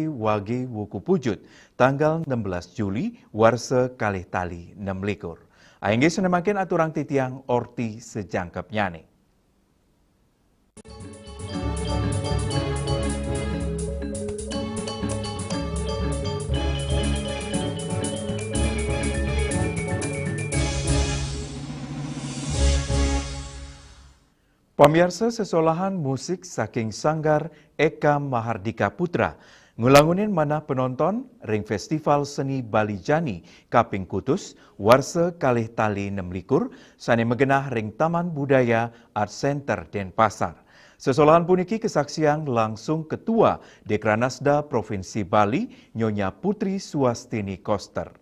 Wage Wuku Pujut, tanggal 16 Juli, warsa kalih tali 6 likur. Aingge senemakin aturang titiang orti sejangkep nyane. Pamirsa sesolahan musik saking sanggar Eka Mahardika Putra ngulangunin mana penonton ring Festival Seni Bali Jani Kaping Kutus warsa kalih tali 6 likur sane megenah ring Taman Budaya Art Center Denpasar. Sesolahan puniki kesaksian langsung Ketua Dekranasda Provinsi Bali Nyonya Putri Suwastini Koster.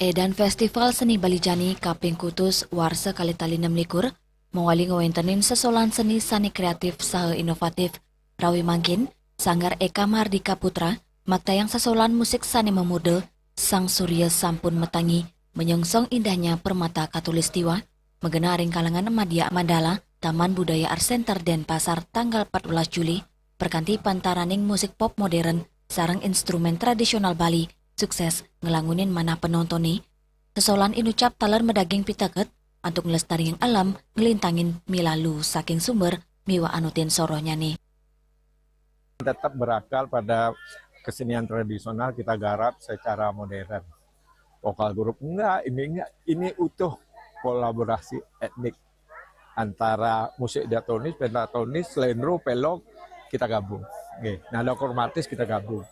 Edan Festival Seni Bali Jani Kaping Kutus warsa kali tali 6 likur mawali ngawentanin sesolan seni sani kreatif saha inovatif rawi mangkin sanggar Eka Mahardika Putra maktayang sesolan musik sani memude sang surya sampun metangi menyongsong indahnya permata katulistiwa megena ring kalangan Madya Mandala Taman Budaya Art Center Denpasar tanggal 14 Juli perkanti pantaraning musik pop modern sareng instrumen tradisional Bali sukses ngelangunin mana penonton nih. Sesolan inucap taler medaging pitaket untuk ngelestariin alam ngelintangin milalu saking sumber miwa anutin sorohnya nih. Tetap berakal pada kesenian tradisional kita garap secara modern. Vokal grup enggak, ini utuh kolaborasi etnik antara musik diatonis, pentatonis, slendro, pelok kita gabung. Nada kromatis kita gabung.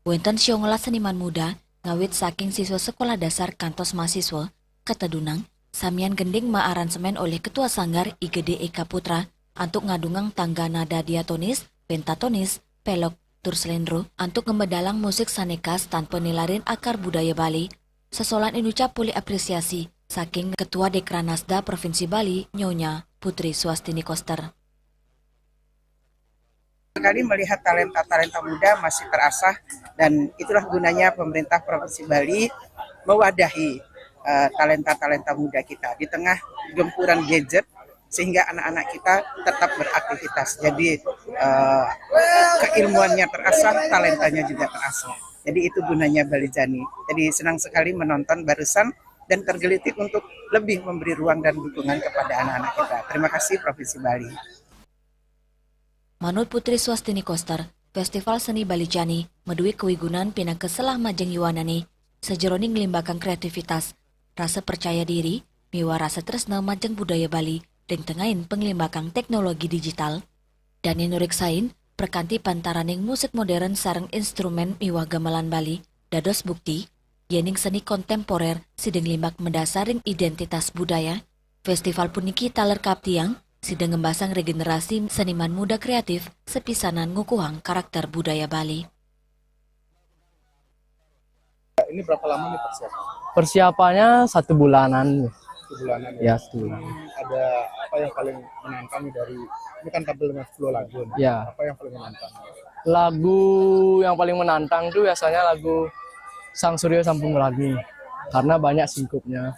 Wenten siongola seniman muda ngawit saking siswa sekolah dasar kantos mahasiswa Ketedunang samian gending ma aransemen oleh Ketua Sanggar IGD Eka Putra antuk ngadungang tangga nada diatonis, pentatonis, pelok, turslendro antuk ngemedalang musik sanekas tanpa nilarin akar budaya Bali. Sesolan inucap puli apresiasi saking Ketua Dekranasda Provinsi Bali Nyonya Putri Suwastini Koster. Sekali melihat talenta-talenta muda masih terasah dan itulah gunanya pemerintah Provinsi Bali mewadahi talenta-talenta muda kita di tengah gempuran gadget sehingga anak-anak kita tetap beraktivitas. Jadi keilmuannya terasah, talentanya juga terasah. Jadi itu gunanya Bali Jani. Jadi senang sekali menonton barusan dan tergelitik untuk lebih memberi ruang dan dukungan kepada anak-anak kita. Terima kasih Provinsi Bali. Manut Putri Suwastini Koster, Festival Seni Bali Jani medui kewigunan pina keselah majeng yuanani, sejeroni ngelimbakang kreativitas, rasa percaya diri, miwa rasa tresna majeng budaya Bali, dan tengahin penglimbakang teknologi digital. Dan nuriksain, perkanti pantaraning musik modern sareng instrumen miwa gamelan Bali, dados bukti, yening seni kontemporer sideng limbak mendasaring identitas budaya. Festival puniki talerkap tiang, sidang ngembasang regenerasi seniman muda kreatif sepisanan ngukuhang karakter budaya Bali. Ini berapa lama nih persiapan? Persiapannya 1 bulanan. 1 bulanan Ya, 1 bulan. Ada apa yang paling menantang dari ini kan tampil dengan 10 lagu nih. Ya. Apa yang paling menantang? Lagu yang paling menantang tuh biasanya lagu Sang Surya Sampun Melangi karena banyak singkupnya.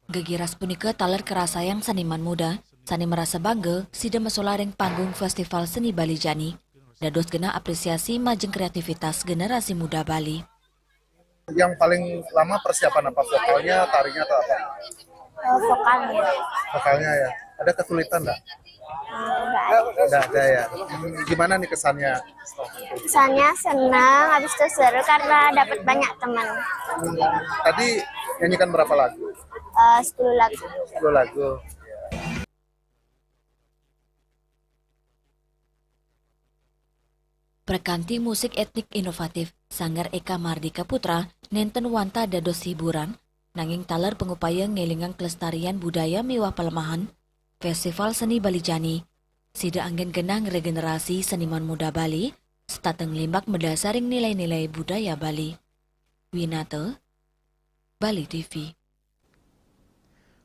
Gegiras punika taler kerasayang seniman muda, sani merasa bangga sida mesolareng panggung Festival Seni Bali Jani, dados gena apresiasi majeng kreativitas generasi muda Bali. Yang paling lama persiapan apa? Vokalnya, tarinya atau apa? Vokalnya. Vokalnya ya. Ada kesulitan nggak? Nggak ada ya. Gimana nih kesannya? Kesannya senang, habis itu seru karena dapat banyak teman. Tadi nyanyikan berapa lagu? 10 lagu. 10 lagu. Perkanti musik etnik inovatif Sanggar Eka Mahardika Putra nenten wanta dados hiburan, nanging taler pengupaya ngelingang kelestarian budaya miwah pelemahan. Festival Seni Bali Jani sida angin genang regenerasi seniman muda Bali, stateng limbak mendasaring nilai-nilai budaya Bali. Winata, Bali TV.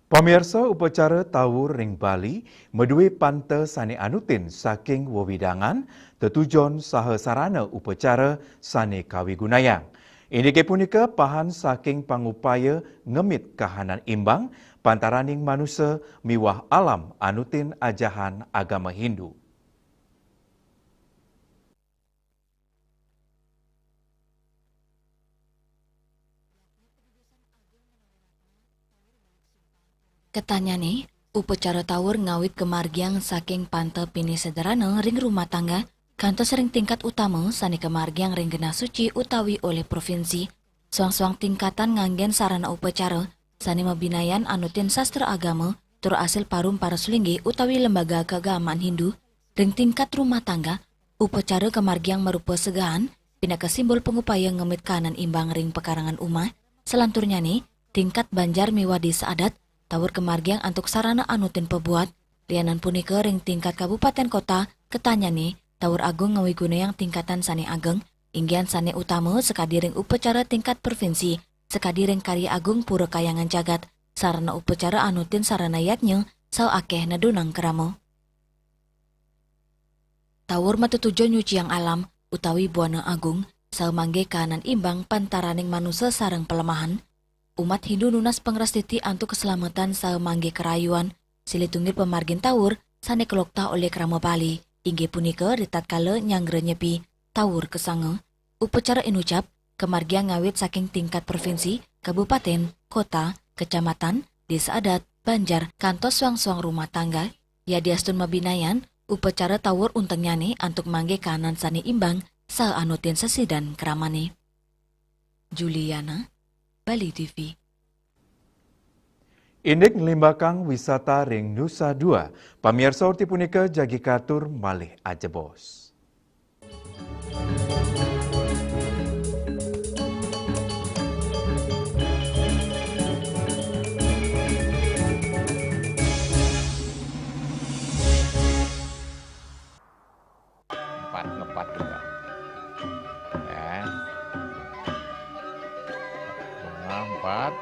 Pamirsa upacara Tawur ring Bali medue pante sane anutin saking wewidangan tetujon saha sarana upacara sane kawigunayang. Ini punika pahan saking pangupaya ngemit kahanan imbang pantaraning manusia miwah alam anutin ajahan agama Hindu. Ketanya nih, upacara tawur ngawit kemargiang saking pante pini sederhana ring rumah tangga, kantos ring tingkat utama sani kemargiang ring genah suci utawi oleh provinsi. Suang-suang tingkatan nganggen sarana upacara, sani mabinayan anutin sastra agama, tur asil parum parasulinggi utawi lembaga keagamaan Hindu, ring tingkat rumah tangga, upacara kemargiang merupa segahan, pinaka simbol pengupaya ngemit kanan imbang ring pekarangan umat, selanturnya nih, tingkat banjar miwadi seadat, tawur kemargiang antuk sarana anutin pebuat, lianan punika ring tingkat kabupaten kota, ketanya nih, tawur agung ngawiguna yang tingkatan sane ageng, inggian sane utama sekadiring upacara tingkat provinsi, sekadiring karya agung pura kayangan jagat, sarana upacara anutin sarana yatnya, sao akeh nadunang keramo. Tawur matutujo nyuci yang alam, utawi buana agung, sao mangge kanan imbang pantaraning manusia sarang pelemahan, umat Hindu nunas pengrastiti antuk keselamatan sa mangge kerayuan, silitunggil pemargin tawur, sane kelokta oleh krama Bali, ingge punika ritatkala nyanggre nyepi, tawur kesanga. Upacara inucap, kemargiang ngawit saking tingkat provinsi, kabupaten, kota, kecamatan, desa adat, banjar, kantos suang-suang rumah tangga, ya diastun mabinayan, upacara tawur unteng nyane antuk mangge kanan sane imbang, sa anutin sesidan kramane. Juliana, Bali TV. Indik ngelimbakang wisata ring Nusa Dua, pamirsa urti punika jagi katur malih ajebos. Ngepat juga. Ya. Empat.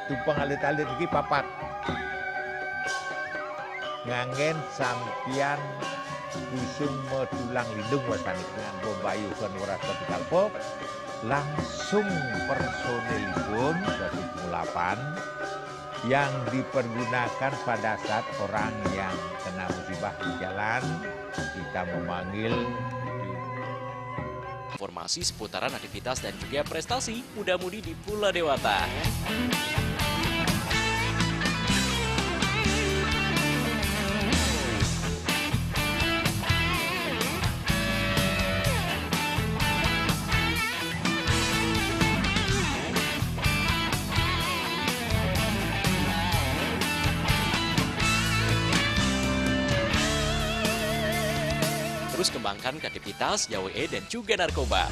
Tumpang alit-alit iki papat. Nganggen sampian busung medulang lindung wasani dengan bombayu kon warasa dikalpok langsung personilipun 108 yang dipergunakan pada saat orang yang kena musibah di jalan kita memanggil. Informasi seputaran aktivitas dan juga prestasi muda-mudi di Pulau Dewata. Terus kembangkan kreativitas, JWE dan juga narkoba.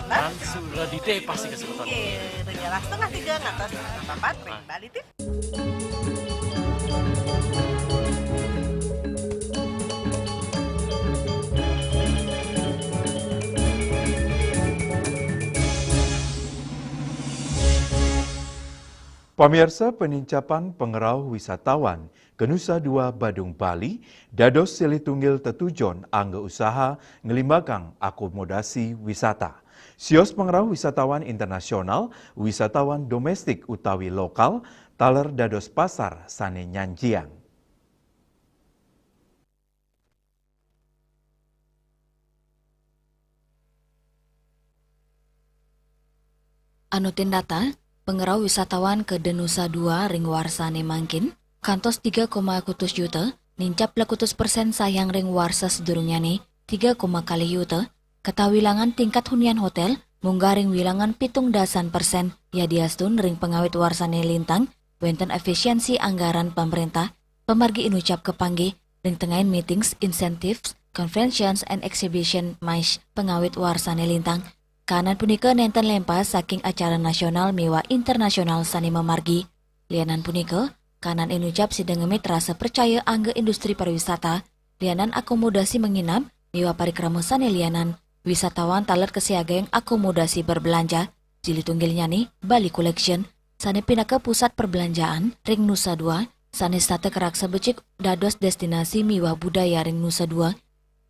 Langsung dite pasti kesulitan. Iya, setengah 3 ngatas 4 ring Bali TV. Pamirsa penincapan pengerau wisatawan ke Nusa Dua Badung Bali dados silitunggil tetujon angga usaha ngelimbakang akomodasi wisata. Sios pengerau wisatawan internasional, wisatawan domestik utawi lokal, taler dados pasar sane nyanjiang. Anutin data, pengerau wisatawan ke Denusa 2 ring warsane mangkin, kantos 3, juta, nincap lekutus persen sayang ring warsa sedurungyane 3, kali yuta, ketawilangan tingkat hunian hotel, munggah ring wilangan 17%, ya diastun ring pengawit warsane lintang, wenten efisiensi anggaran pemerintah, pemargi inucap kepanggih, ring tengahin meetings, incentives, conventions and exhibition mais pengawit warsane lintang. Kanan punika nenten lempas saking acara nasional miwa internasional sani memargi. Lianan punika, kanan inucap sidengemit rasa percaya angge industri pariwisata, lianan akomodasi menginap, miwa parikrama sani lianan, wisatawan talat kesiaga yang akomodasi berbelanja, jili tunggilnya nih, Bali Collection, sani pindah ke pusat perbelanjaan, ring Nusa 2, sani state keraksa becik dados destinasi miwa budaya ring Nusa 2,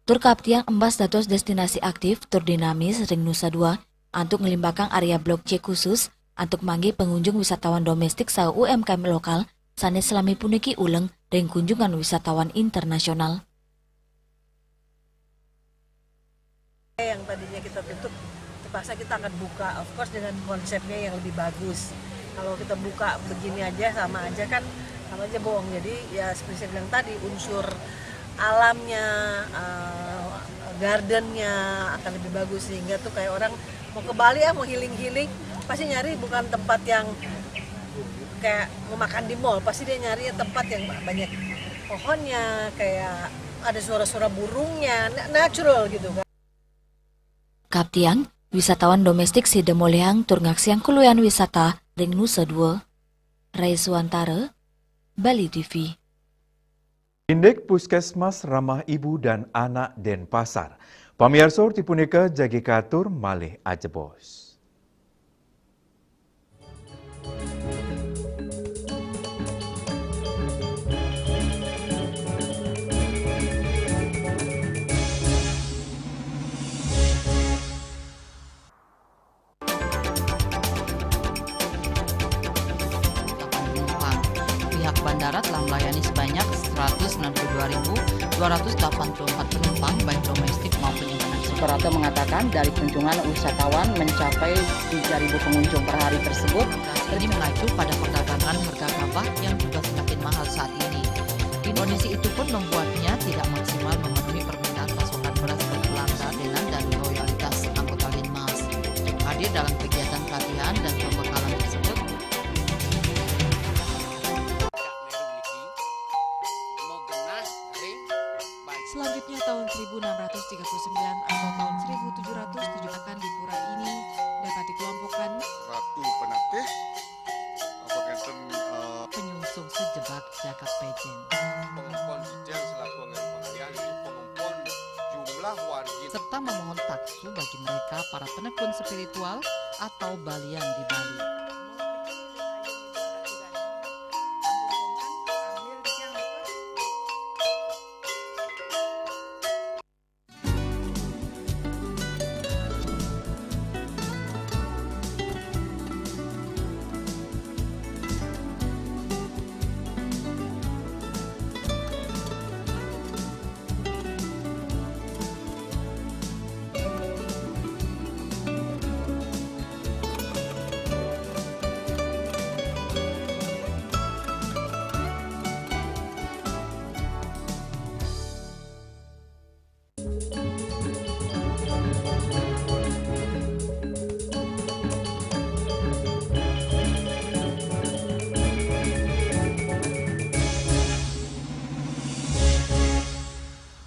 tur kaptiang embas dados destinasi aktif tur dinamis ring Nusa 2, antuk ngelimbakang area blok C khusus, antuk manggi pengunjung wisatawan domestik sa UMKM lokal, sani selami puniki uleng ring kunjungan wisatawan internasional. Yang tadinya kita tutup, terpaksa kita akan buka, of course dengan konsepnya yang lebih bagus. Kalau kita buka begini aja sama aja kan, sama aja bohong. Jadi ya seperti saya bilang tadi, unsur alamnya, gardennya akan lebih bagus, sehingga tuh kayak orang mau ke Bali mau healing-healing, pasti nyari bukan tempat yang kayak mau makan di mall, pasti dia nyari tempat yang banyak pohonnya, kayak ada suara-suara burungnya, natural gitu kan. Kaptiang, wisatawan domestik si Demoleang tur ngaksiang kuluyan wisata ring Nusa 2. Rai Suantara, Bali TV. Indek Puskesmas Ramah Ibu dan Anak Denpasar. Pamirsa tipunika jagi katur malih ajebos. Pihak bandara telah melayani sebanyak 192.284 penumpang baik domestik maupun internasional. Operator mengatakan dari kunjungan wisatawan mencapai 3.000 pengunjung per hari tersebut. Ini mengacu pada perdagangan harga gabah yang juga semakin mahal saat ini. Kondisi itu pun membuatnya tidak maksimal memenuhi permintaan pasokan beras berkelangka dengan dan loyalitas anggota Linmas. Hadir dalam kegiatan pelatihan dan pembekalan tersebut, selanjutnya tahun 1639 atau tahun 1707 akan di pura ini dapat dikelompokkan Ratu Penatih, penyungsung sejebak jagat pejen, pengumpul Sijen selaku anggota pengalian di pengumpul jumlah wargi, serta memohon taksu bagi mereka para penekun spiritual atau balian di Bali.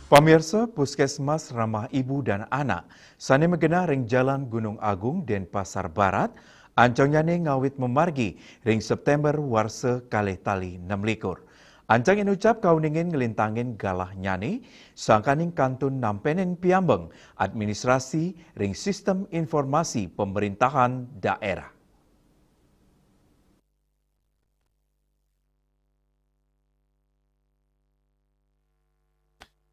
Pamirsa Puskesmas Ramah Ibu dan Anak, sani megena ring Jalan Gunung Agung Denpasar Barat, ancangnya ngawit memargi ring September warse kalih tali 6 Ancang inucap kauningin ngelintangin galah nyani, sangkaning kantun nampenin piambeng administrasi ring sistem informasi pemerintahan daerah.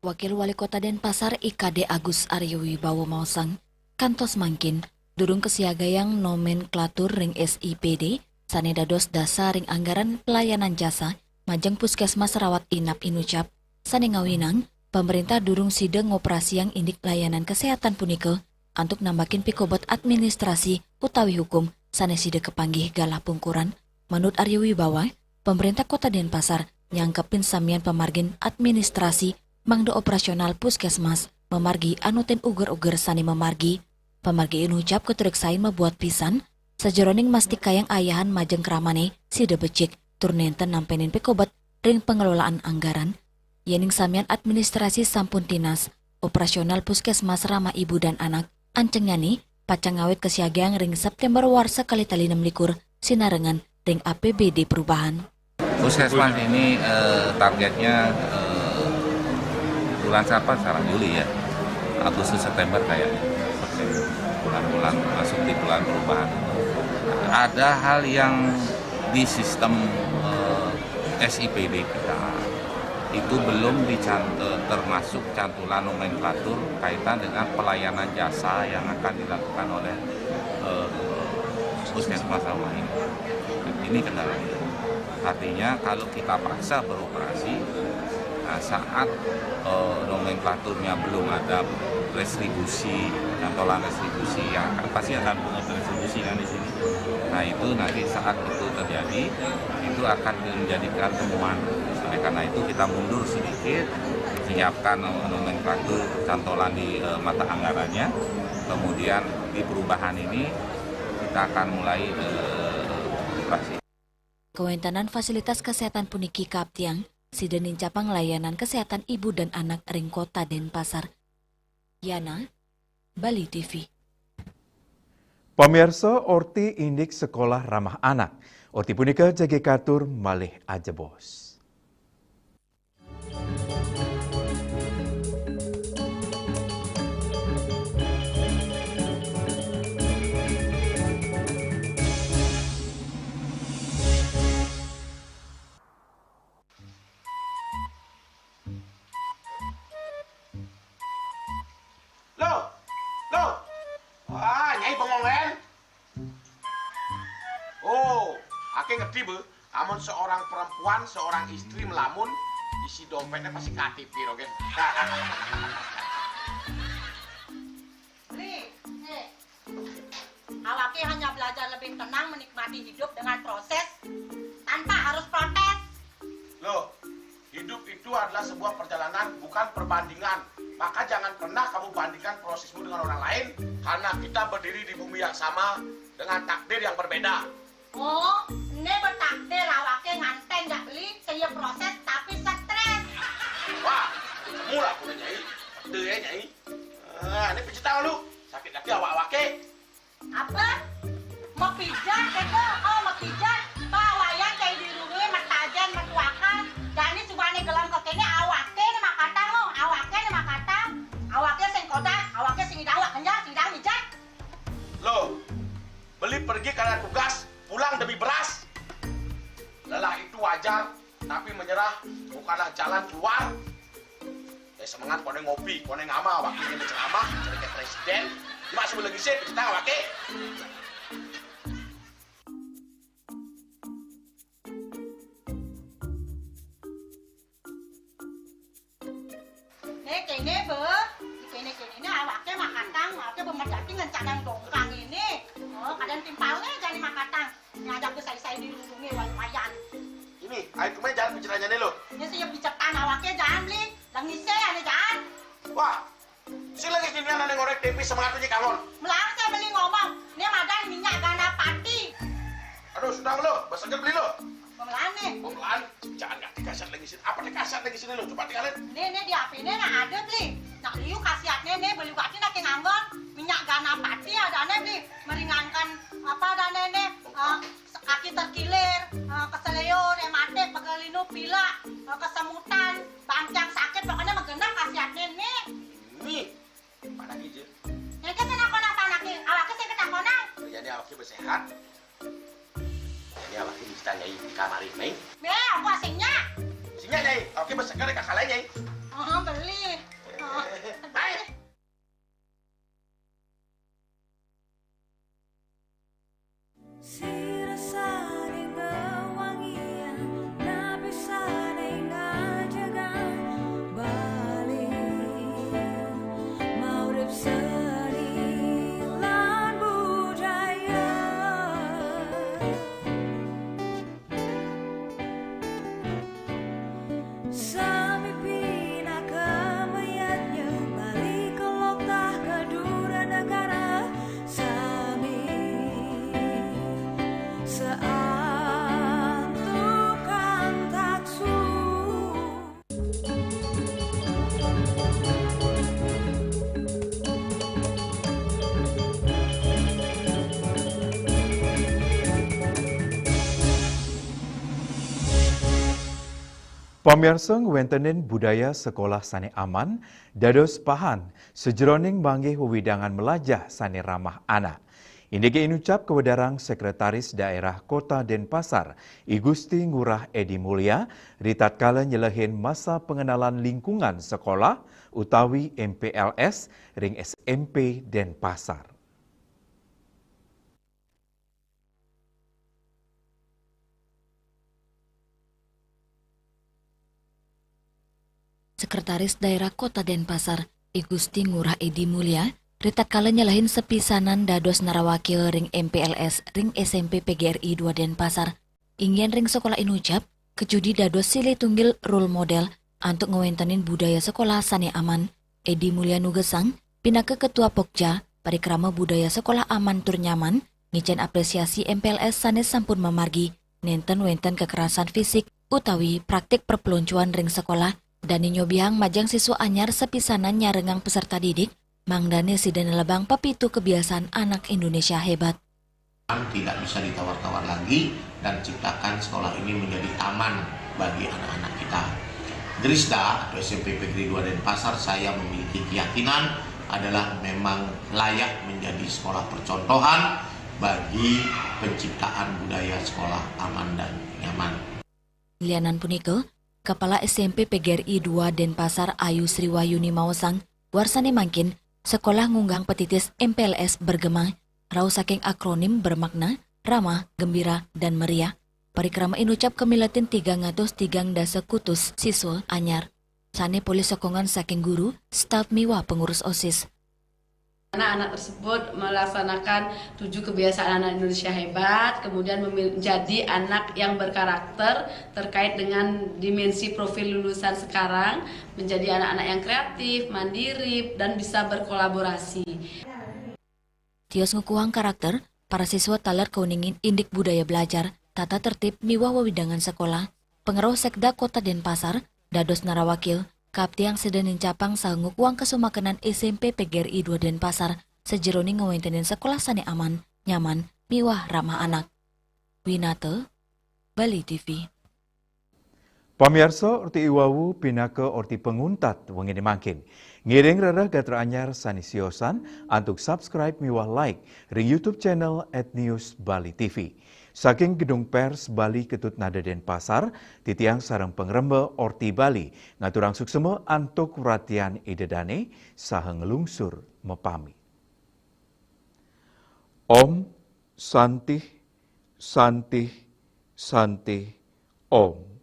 Wakil Wali Kota Denpasar IKD Agus Aryo Wibowo Mausang, kantos mangkin, durung kesiagayang nomenklatur ring SIPD, sane dados dasar ring anggaran pelayanan jasa, majeng puskesmas rawat inap inucap, sane ngawinang, pemerintah durung sideng ngoperasi yang indik layanan kesehatan punika, antuk nambakin pikobot administrasi utawi hukum, sanesida kepanggih galah pungkuran, menurut Arya Wibawa, pemerintah Kota Denpasar nyangkepin samian pemargin administrasi mangdo operasional puskesmas memargi anuten uger-uger sani memargi. Pemargi ini ucap keteriksain membuat pisan, sejeroning mastik kayang ayahan majeng keramane sida becik turnenten nampenin pekobat ring pengelolaan anggaran. Yening samian administrasi sampun tinas, operasional puskesmas ramah ibu dan anak, anceng nyani, pacang ngawet kesiagaan ring September warsa kali tali 6 sinarengan ring APBD perubahan. Puskesmas ini targetnya bulan apa? Sekarang Juli ya, Agustus September kayaknya. Bulan-bulan masuk di bulan perubahan. Ada hal yang di sistem SIPD kita itu belum termasuk cantulan nomenklatur kaitan dengan pelayanan jasa yang akan dilakukan oleh puskesmas ramah ini. Ini kendalanya. Artinya kalau kita paksa beroperasi, nah saat nomenklaturnya belum ada restribusi, cantolan restribusi yang pasti akan pungut restribusi kan di sini. Nah itu nanti saat itu terjadi, itu akan menjadikan temuan. Oleh karena itu kita mundur sedikit, menyiapkan nomenklatur cantolan di mata anggarannya. Kemudian di perubahan ini kita akan mulai operasi. Kewentanan fasilitas kesehatan puniki Kaptiang, sidenin capang layanan kesehatan ibu dan anak ring Kota Denpasar. Yana, Bali TV. Pemirsa Orti Indik Sekolah Ramah Anak. Orti punika jage katur malih ajebos. Nyai bengong len. Oh, ake ngerti be. Amun seorang perempuan, seorang istri melamun, isi dompetnya pasti KTP, rogen. Li, awake hanya belajar lebih tenang menikmati hidup dengan proses tanpa harus protes. Loh, hidup itu adalah sebuah perjalanan, bukan perbandingan. Maka jangan pernah kamu bandingkan prosesmu dengan orang lain, karena kita berdiri di bumi yang sama dengan takdir yang berbeda. Oh, ini bertakdir awake nganten gak beli, saya proses tapi stres. Wah, kamu lah punya Nyai. Betul ya Nyai. Ini pijit tangan lu, sakit lagi awak-awake. Apa? Mau pijat kata? Oh, mau pijat. Bawayan kayak dirurui, matajan, matuakan. Dan ini subane gelam kokene awake nih makatang lo, awake nih makatang. Awake sing kodak, awake sing idawak kenjang, sing idawak mijat. Loh, beli pergi karena tugas, pulang demi beras. Lelah itu wajar, tapi menyerah bukanlah jalan keluar. Semangat kone ngopi, kone ngama, wakilnya berceramah, jadi kayak presiden. Masih belum gisip, kita awake. Kene be, kene awake makatang, awake bermedati ngencadang dongkang ini. Oh, kadang timpalnya jadi makatang. Ngajak besai-sai dirundungi wayan. Ini, ayo kemana jalan bicaranya nih lo? Ini siap bicetan awake jangan beli, langise ane jangan. Wah, si lagi sini ada ngorek TV semangatnya kangon. Melang saya beli ngomong, ini madan minyak ganda pati. Aduh, sudah lo, besok beli lo. Pemelan nih. Pemelan, jangan nggak dikasat lagi sini. Apa dikasat lagi sini lo? Coba tinggalin. Nih di HP ini ada beli. Nak liu kasiatnya nih beli waktu nak nganggon minyak gana pati ada nih beli meringankan apa ada nih kaki terkilir, keseleyor, ematik, pegelinu, pila, kesemutan, bancang sakit pokoknya menggenang kasiatnya nih. Nih, mana gitu? Ini kan saya nak anaknya, awaknya saya ketakonan. Jadi awaknya bersehat. Ini awaknya bisa nyai di kamar ini. Aku asingnya. Asingnya nyai, awaknya bersegar di kakak lain nyai. Beli. Baik. Pamirsa ngwentenin budaya sekolah sane aman, dados pahan, sejeroning manggih wewidangan melajah sane ramah anak. Ini inucap kewedarang Sekretaris Daerah Kota Denpasar, I Gusti Ngurah Edi Mulia, ritatkala nyelehin masa pengenalan lingkungan sekolah utawi MPLS ring SMP Denpasar. Sekretaris Daerah Kota Denpasar, I Gusti Ngurah Edi Mulia, ritatkala nyalahin sepisanan dados narawakil ring MPLS ring SMP PGRI 2 Denpasar. Ingin ring sekolah inucap, kejudi dados silih tunggil role model untuk ngewentenin budaya sekolah sane aman. Edi Mulia nugesang, pinaka Ketua Pokja, parikrama budaya sekolah aman tur nyaman, ngicen apresiasi MPLS sane sampun memargi, nenten wenten kekerasan fisik, utawi praktik perpeloncuan ring sekolah, dan nyobihang majang siswa anyar sepisanan nyarengang peserta didik, mangdane sidana lebang pepitu kebiasaan anak Indonesia hebat. Tidak bisa ditawar-tawar lagi dan ciptakan sekolah ini menjadi aman bagi anak-anak kita. Drisda atau SMP PGRI 2 Denpasar, saya memiliki keyakinan adalah memang layak menjadi sekolah percontohan bagi penciptaan budaya sekolah aman dan nyaman. Lianan punika, Kepala SMP PGRI 2 Denpasar Ayu Sriwayuni Mawasang, warsane mangkin, sekolah ngunggang petitis MPLS bergema, rau saking akronim bermakna, ramah, gembira, dan meriah. Parikrama inucap kemilatin 303 dasa kutus siswa anyar. Sane polis sokongan saking guru, staf miwa pengurus OSIS. Anak-anak tersebut melaksanakan 7 kebiasaan anak Indonesia hebat, kemudian menjadi anak yang berkarakter terkait dengan dimensi profil lulusan sekarang, menjadi anak-anak yang kreatif, mandiri, dan bisa berkolaborasi. Tios ngukuhang karakter, para siswa talar keuningin indik budaya belajar, tata tertib miwah wewidangan sekolah, pengeroh Sekda Kota Denpasar, dados narawakil, Kaptiang sedanin capang sanggup uang kesumakenan SMP PGRI 2 Denpasar sejeroning ngewentenin sekolah sane aman, nyaman, miwah ramah anak. Winate, Bali TV. Pamirsa orti iwawu pinaka orti penguntat wengini mangkin. Ngiring rerah gatra anyar sanisiosan untuk subscribe miwah like ring YouTube channel @news Bali TV. Saking Gedung Pers Bali Ketut Nada Denpasar, titiang sarang pengrembe Orti Bali, ngaturang sukseme antuk perhatian idedane, saha ngelungsur mepami. Om, Santih, Santih, Santih, Om.